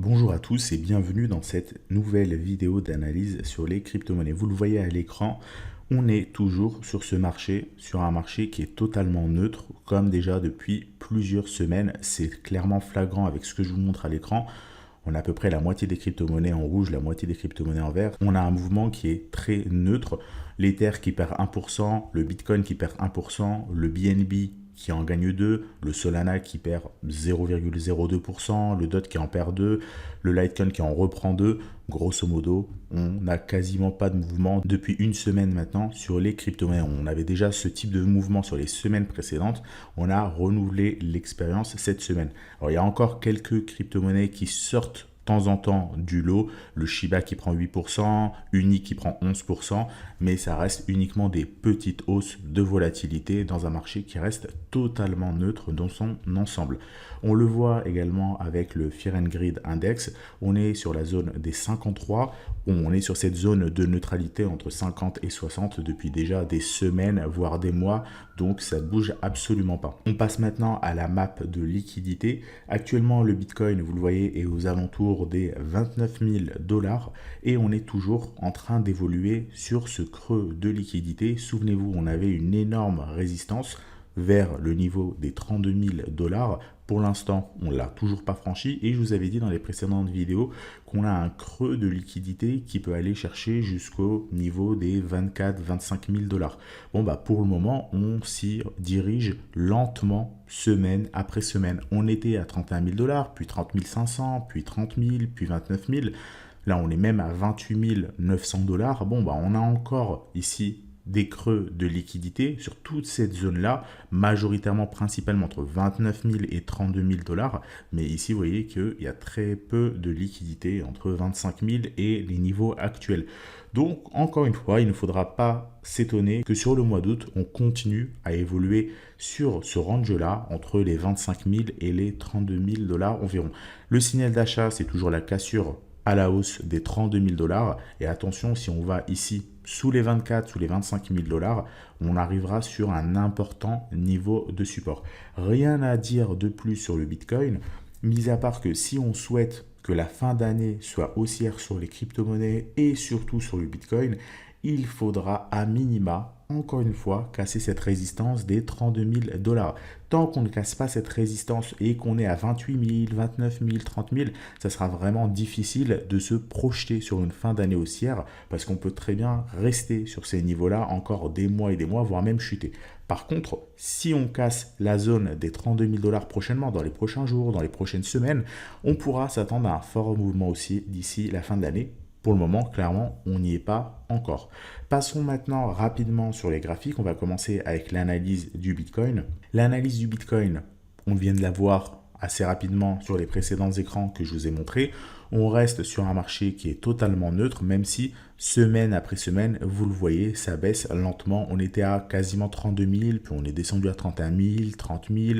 Bonjour à tous et bienvenue dans cette nouvelle vidéo d'analyse sur les crypto-monnaies. Vous le voyez à l'écran, on est toujours sur ce marché, sur un marché qui est totalement neutre, comme déjà depuis plusieurs semaines. C'est clairement flagrant avec ce que je vous montre à l'écran. On a à peu près la moitié des crypto-monnaies en rouge, la moitié des crypto-monnaies en vert. On a un mouvement qui est très neutre. L'Ether qui perd 1%, le Bitcoin qui perd 1%, le BNB qui en gagne 2, le Solana qui perd 0,02%, le DOT qui en perd 2, le Litecoin qui en reprend 2. Grosso modo, on n'a quasiment pas de mouvement depuis une semaine maintenant sur les crypto-monnaies. On avait déjà ce type de mouvement sur les semaines précédentes. On a renouvelé l'expérience cette semaine. Alors, il y a encore quelques crypto-monnaies qui sortent de temps en temps du lot, le Shiba qui prend 8%, Uni qui prend 11%, mais ça reste uniquement des petites hausses de volatilité dans un marché qui reste totalement neutre dans son ensemble. On le voit également avec le Fear and Greed Index, on est sur la zone des 53, on est sur cette zone de neutralité entre 50 et 60 depuis déjà des semaines, voire des mois, donc ça ne bouge absolument pas. On passe maintenant à la map de liquidité. Actuellement, le Bitcoin, vous le voyez, est aux alentours des 29 000 $ et on est toujours en train d'évoluer sur ce creux de liquidité. Souvenez-vous, on avait une énorme résistance vers le niveau des 32 000 $. Pour l'instant, on ne l'a toujours pas franchi et je vous avais dit dans les précédentes vidéos qu'on a un creux de liquidité qui peut aller chercher jusqu'au niveau des 24 000 - 25 000 $. Bon, bah pour le moment, on s'y dirige lentement, semaine après semaine. On était à 31 000 $, puis 30 500, puis 30 000, puis 29 000. Là, on est même à 28 900 $. Bon, bah on a encore ici des creux de liquidité sur toute cette zone-là, majoritairement, principalement entre 29 000 et 32 000 $. Mais ici, vous voyez qu'il y a très peu de liquidité entre 25 000 et les niveaux actuels. Donc, encore une fois, il ne faudra pas s'étonner que sur le mois d'août, on continue à évoluer sur ce range-là, entre les 25 000 et les 32 000 $ environ. Le signal d'achat, c'est toujours la cassure à la hausse des 32 000 $. Et attention, si on va ici sous les 24, sous les 25 000 $, on arrivera sur un important niveau de support. Rien à dire de plus sur le Bitcoin, mis à part que si on souhaite que la fin d'année soit haussière sur les crypto-monnaies et surtout sur le Bitcoin, il faudra à minima, encore une fois, casser cette résistance des 32 000 $. Tant qu'on ne casse pas cette résistance et qu'on est à 28 000, 29 000, 30 000, ça sera vraiment difficile de se projeter sur une fin d'année haussière parce qu'on peut très bien rester sur ces niveaux-là encore des mois et des mois, voire même chuter. Par contre, si on casse la zone des 32 000 $ prochainement, dans les prochains jours, dans les prochaines semaines, on pourra s'attendre à un fort mouvement aussi d'ici la fin de l'année. Pour le moment, clairement, on n'y est pas encore. Passons maintenant rapidement sur les graphiques. On va commencer avec l'analyse du Bitcoin. L'analyse du Bitcoin, on vient de la voir assez rapidement sur les précédents écrans que je vous ai montrés. On reste sur un marché qui est totalement neutre, même si semaine après semaine, vous le voyez, ça baisse lentement. On était à quasiment 32 000, puis on est descendu à 31 000, 30 000,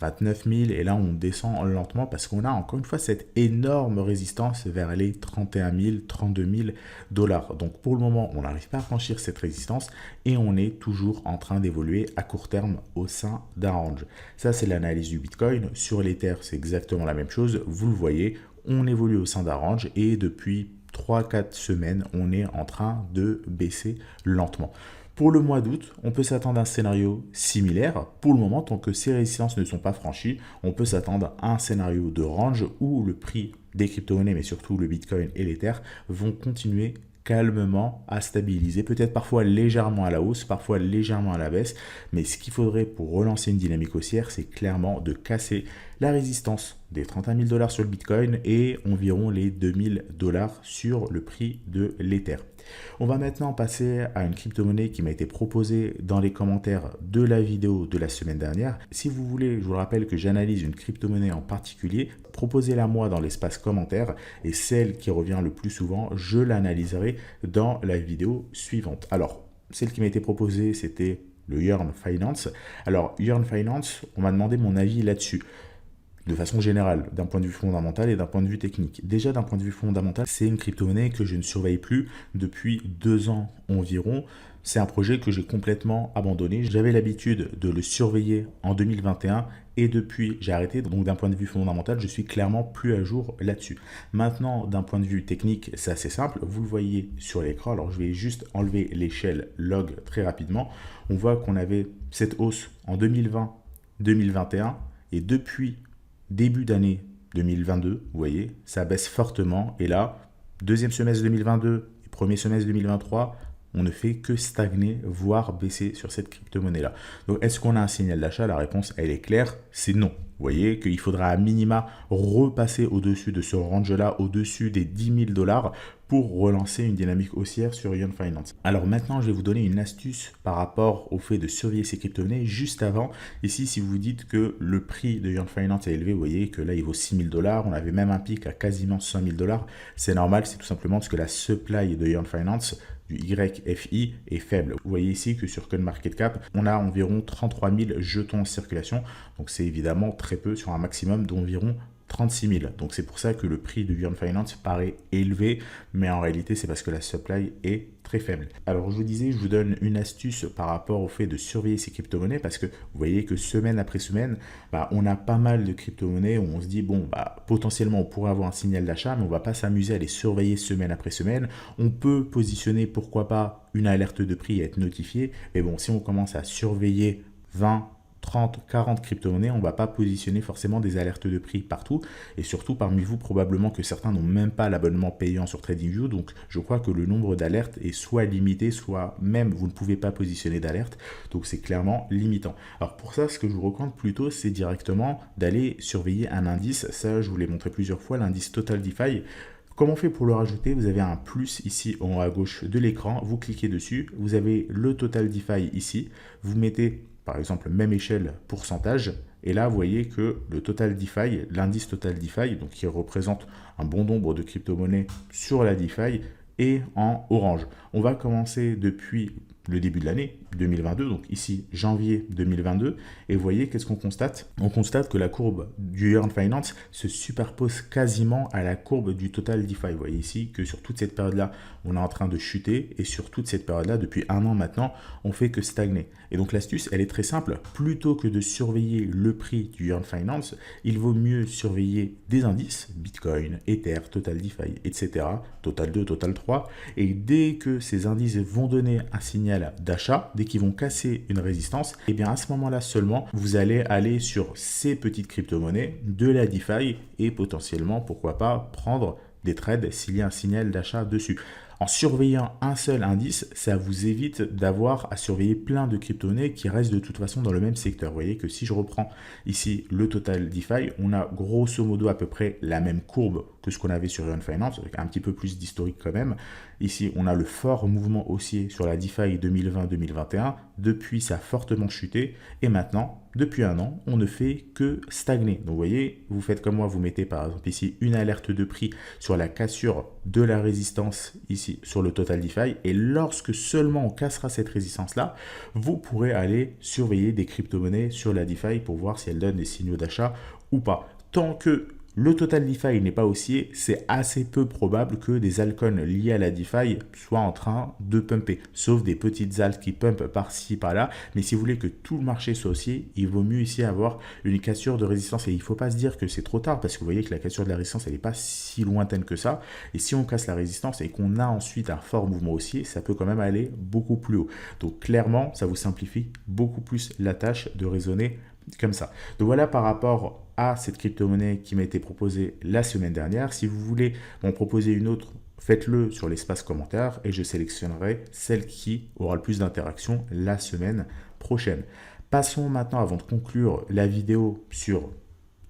29 000 et là on descend lentement parce qu'on a encore une fois cette énorme résistance vers les 31 000, 32 000 $. Donc pour le moment on n'arrive pas à franchir cette résistance et on est toujours en train d'évoluer à court terme au sein d'un range. Ça c'est l'analyse du Bitcoin. Sur l'Ether c'est exactement la même chose, vous le voyez, on évolue au sein d'un range et depuis 3-4 semaines on est en train de baisser lentement. Pour le mois d'août, on peut s'attendre à un scénario similaire. Pour le moment, tant que ces résistances ne sont pas franchies, on peut s'attendre à un scénario de range où le prix des crypto-monnaies, mais surtout le Bitcoin et l'Ether, vont continuer calmement à stabiliser, peut-être parfois légèrement à la hausse, parfois légèrement à la baisse, mais ce qu'il faudrait pour relancer une dynamique haussière, c'est clairement de casser la résistance des 31 000 $ sur le Bitcoin et environ les 2 000 $ sur le prix de l'Ether. On va maintenant passer à une crypto-monnaie qui m'a été proposée dans les commentaires de la vidéo de la semaine dernière. Si vous voulez, je vous rappelle que j'analyse une crypto-monnaie en particulier, proposez-la moi dans l'espace commentaire et celle qui revient le plus souvent, je l'analyserai dans la vidéo suivante. Alors, celle qui m'a été proposée, c'était le Yearn Finance. Alors, Yearn Finance, on m'a demandé mon avis là-dessus. de façon générale, d'un point de vue fondamental et d'un point de vue technique. Déjà, d'un point de vue fondamental, c'est une crypto-monnaie que je ne surveille plus depuis 2 ans environ. C'est un projet que j'ai complètement abandonné. J'avais l'habitude de le surveiller en 2021 et depuis, j'ai arrêté. Donc, d'un point de vue fondamental, je suis clairement plus à jour là-dessus. Maintenant, d'un point de vue technique, c'est assez simple. Vous le voyez sur l'écran. Alors, je vais juste enlever l'échelle log très rapidement. On voit qu'on avait cette hausse en 2020, 2021 et depuis début d'année 2022, vous voyez, ça baisse fortement. Et là, deuxième semestre 2022 et premier semestre 2023, on ne fait que stagner, voire baisser sur cette crypto-monnaie-là. Donc, est-ce qu'on a un signal d'achat? La réponse, elle est claire, c'est non. Vous voyez qu'il faudra à minima repasser au-dessus de ce range-là, au-dessus des 10 000 dollars pour relancer une dynamique haussière sur Ion Finance. Alors maintenant, je vais vous donner une astuce par rapport au fait de surveiller ces crypto-monnaies. Juste avant, ici, si vous dites que le prix de Ion Finance est élevé, vous voyez que là, il vaut 6 000 dollars. On avait même un pic à quasiment 100 000 dollars. C'est normal, c'est tout simplement parce que la supply de Ion Finance du YFI est faible. Vous voyez ici que sur CoinMarketCap, on a environ 33 000 jetons en circulation. Donc c'est évidemment très peu sur un maximum d'environ 36 000. Donc c'est pour ça que le prix de Ion Finance paraît élevé, mais en réalité c'est parce que la supply est très faible. Alors je vous disais, je vous donne une astuce par rapport au fait de surveiller ces crypto-monnaies parce que vous voyez que semaine après semaine, on a pas mal de crypto-monnaies où on se dit, bon, potentiellement on pourrait avoir un signal d'achat, mais on ne va pas s'amuser à les surveiller semaine après semaine. On peut positionner, pourquoi pas, une alerte de prix et être notifié, mais bon, si on commence à surveiller 20, 30, 40 crypto-monnaies, on ne va pas positionner forcément des alertes de prix partout. Et surtout, parmi vous, probablement que certains n'ont même pas l'abonnement payant sur TradingView. Donc, je crois que le nombre d'alertes est soit limité, soit même vous ne pouvez pas positionner d'alerte. Donc, c'est clairement limitant. Alors, pour ça, ce que je vous recommande plutôt, c'est directement d'aller surveiller un indice. Ça, je vous l'ai montré plusieurs fois, l'indice Total DeFi. Comment on fait pour le rajouter? Vous avez un plus ici en haut à gauche de l'écran. Vous cliquez dessus. Vous avez le Total DeFi ici. Vous mettez par exemple même échelle pourcentage, et là vous voyez que le Total DeFi, l'indice Total DeFi, donc qui représente un bon nombre de crypto-monnaies sur la DeFi, est en orange. On va commencer depuis le début de l'année 2022, donc ici janvier 2022, et vous voyez qu'est-ce qu'on constate? On constate que la courbe du Earn Finance se superpose quasiment à la courbe du Total DeFi. Vous voyez ici que sur toute cette période-là, on est en train de chuter, et sur toute cette période-là, depuis 1 an maintenant, on fait que stagner. Et donc l'astuce, elle est très simple. Plutôt que de surveiller le prix du Earn Finance, il vaut mieux surveiller des indices, Bitcoin, Ether, Total DeFi, etc., Total 2, Total 3, et dès que ces indices vont donner un signal d'achat, dès qu'ils vont casser une résistance, et bien à ce moment-là seulement, vous allez aller sur ces petites crypto-monnaies de la DeFi et potentiellement, pourquoi pas, prendre des trades s'il y a un signal d'achat dessus. En surveillant un seul indice, ça vous évite d'avoir à surveiller plein de crypto-monnaies qui restent de toute façon dans le même secteur. Vous voyez que si je reprends ici le Total DeFi, on a grosso modo à peu près la même courbe que ce qu'on avait sur Ion Finance, avec un petit peu plus d'historique quand même. Ici, on a le fort mouvement haussier sur la DeFi 2020-2021. Depuis, ça a fortement chuté. Et maintenant, depuis 1 an, on ne fait que stagner. Donc, vous voyez, vous faites comme moi, vous mettez par exemple ici une alerte de prix sur la cassure de la résistance ici sur le Total DeFi. Et lorsque seulement on cassera cette résistance-là, vous pourrez aller surveiller des crypto-monnaies sur la DeFi pour voir si elles donnent des signaux d'achat ou pas. Tant que le Total DeFi n'est pas haussier, c'est assez peu probable que des altcoins liés à la DeFi soient en train de pumper, sauf des petites alts qui pumpent par-ci, par-là. Mais si vous voulez que tout le marché soit haussier, il vaut mieux ici avoir une cassure de résistance. Et il ne faut pas se dire que c'est trop tard, parce que vous voyez que la cassure de la résistance, elle n'est pas si lointaine que ça. Et si on casse la résistance et qu'on a ensuite un fort mouvement haussier, ça peut quand même aller beaucoup plus haut. Donc clairement, ça vous simplifie beaucoup plus la tâche de raisonner comme ça. Donc voilà par rapport à cette crypto-monnaie qui m'a été proposée la semaine dernière. Si vous voulez m'en proposer une autre, faites-le sur l'espace commentaire et je sélectionnerai celle qui aura le plus d'interaction la semaine prochaine. Passons maintenant, avant de conclure la vidéo, sur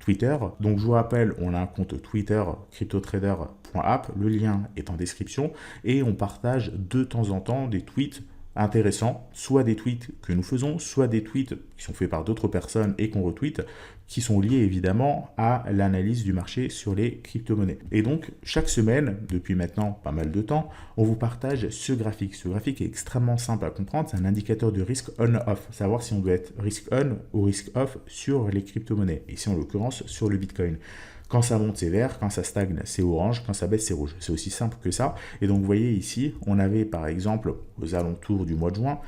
Twitter. Donc je vous rappelle, on a un compte Twitter, cryptotrader.app, le lien est en description et on partage de temps en temps des tweets intéressants, soit des tweets que nous faisons, soit des tweets qui sont faits par d'autres personnes et qu'on retweet, qui sont liés évidemment à l'analyse du marché sur les crypto-monnaies. Et donc, chaque semaine, depuis maintenant pas mal de temps, on vous partage ce graphique. Ce graphique est extrêmement simple à comprendre, c'est un indicateur de risque on-off, savoir si on doit être risque on ou risque off sur les crypto-monnaies, ici en l'occurrence sur le Bitcoin. Quand ça monte, c'est vert, quand ça stagne, c'est orange, quand ça baisse, c'est rouge. C'est aussi simple que ça. Et donc, vous voyez ici, on avait par exemple, aux alentours du mois de juin,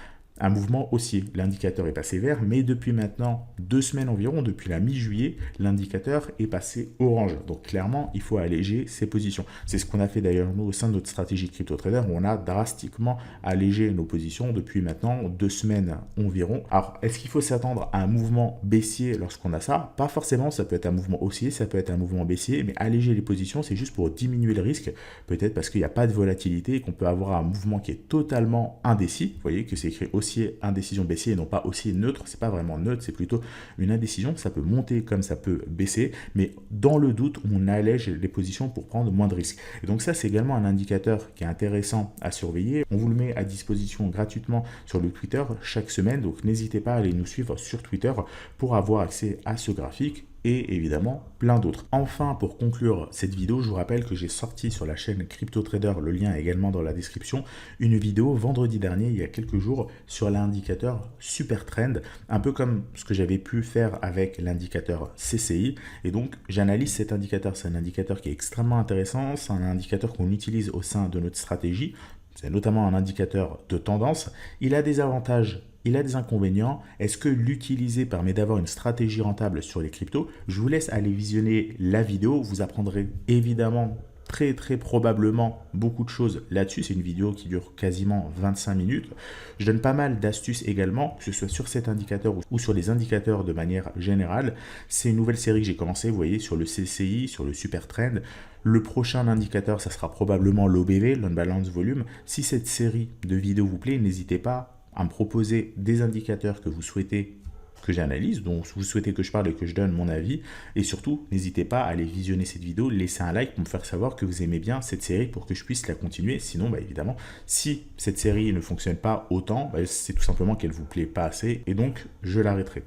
un mouvement haussier. L'indicateur est passé vert, mais depuis maintenant 2 semaines environ, depuis la mi-juillet, l'indicateur est passé orange. Donc clairement, il faut alléger ses positions. C'est ce qu'on a fait d'ailleurs nous au sein de notre stratégie crypto trader, où on a drastiquement allégé nos positions depuis maintenant 2 semaines environ. Alors, est-ce qu'il faut s'attendre à un mouvement baissier lorsqu'on a ça? Pas forcément, ça peut être un mouvement haussier, ça peut être un mouvement baissier, mais alléger les positions, c'est juste pour diminuer le risque, peut-être parce qu'il n'y a pas de volatilité et qu'on peut avoir un mouvement qui est totalement indécis. Vous voyez que c'est écrit haussier, indécision, baissier et non pas haussier neutre. C'est pas vraiment neutre, c'est plutôt une indécision. Ça peut monter comme ça peut baisser, mais dans le doute, on allège les positions pour prendre moins de risques. Et donc ça, c'est également un indicateur qui est intéressant à surveiller. On vous le met à disposition gratuitement sur le Twitter chaque semaine, donc n'hésitez pas à aller nous suivre sur Twitter pour avoir accès à ce graphique et évidemment plein d'autres. Enfin, pour conclure cette vidéo, je vous rappelle que j'ai sorti sur la chaîne Crypto Trader, le lien est également dans la description, une vidéo vendredi dernier, il y a quelques jours, sur l'indicateur Super Trend, un peu comme ce que j'avais pu faire avec l'indicateur CCI. Et donc, j'analyse cet indicateur. C'est un indicateur qui est extrêmement intéressant, c'est un indicateur qu'on utilise au sein de notre stratégie. C'est notamment un indicateur de tendance. Il a des avantages, il a des inconvénients. Est-ce que l'utiliser permet d'avoir une stratégie rentable sur les cryptos? Je vous laisse aller visionner la vidéo. Vous apprendrez évidemment très probablement beaucoup de choses là-dessus. C'est une vidéo qui dure quasiment 25 minutes. Je donne pas mal d'astuces également, que ce soit sur cet indicateur ou sur les indicateurs de manière générale. C'est une nouvelle série que j'ai commencé, vous voyez, sur le CCI, sur le Super Trend. Le prochain indicateur, ça sera probablement l'OBV, l'Unbalance Volume. Si cette série de vidéos vous plaît, n'hésitez pas à me proposer des indicateurs que vous souhaitez que j'analyse, dont vous souhaitez que je parle et que je donne mon avis. Et surtout, n'hésitez pas à aller visionner cette vidéo, laisser un like pour me faire savoir que vous aimez bien cette série pour que je puisse la continuer. Sinon, évidemment, si cette série ne fonctionne pas autant, c'est tout simplement qu'elle ne vous plaît pas assez et donc je l'arrêterai.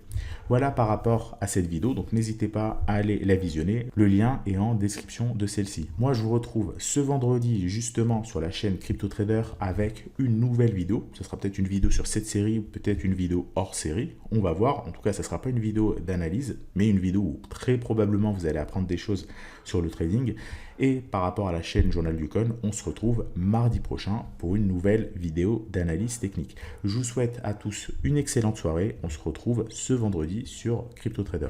Voilà par rapport à cette vidéo, donc n'hésitez pas à aller la visionner. Le lien est en description de celle-ci. Moi, je vous retrouve ce vendredi justement sur la chaîne Crypto Trader avec une nouvelle vidéo. Ce sera peut-être une vidéo sur cette série ou peut-être une vidéo hors série. On va voir. En tout cas, ça ne sera pas une vidéo d'analyse, mais une vidéo où très probablement vous allez apprendre des choses sur le trading. Et par rapport à la chaîne Journal du Coin, on se retrouve mardi prochain pour une nouvelle vidéo d'analyse technique. Je vous souhaite à tous une excellente soirée. On se retrouve ce vendredi sur Crypto Trader.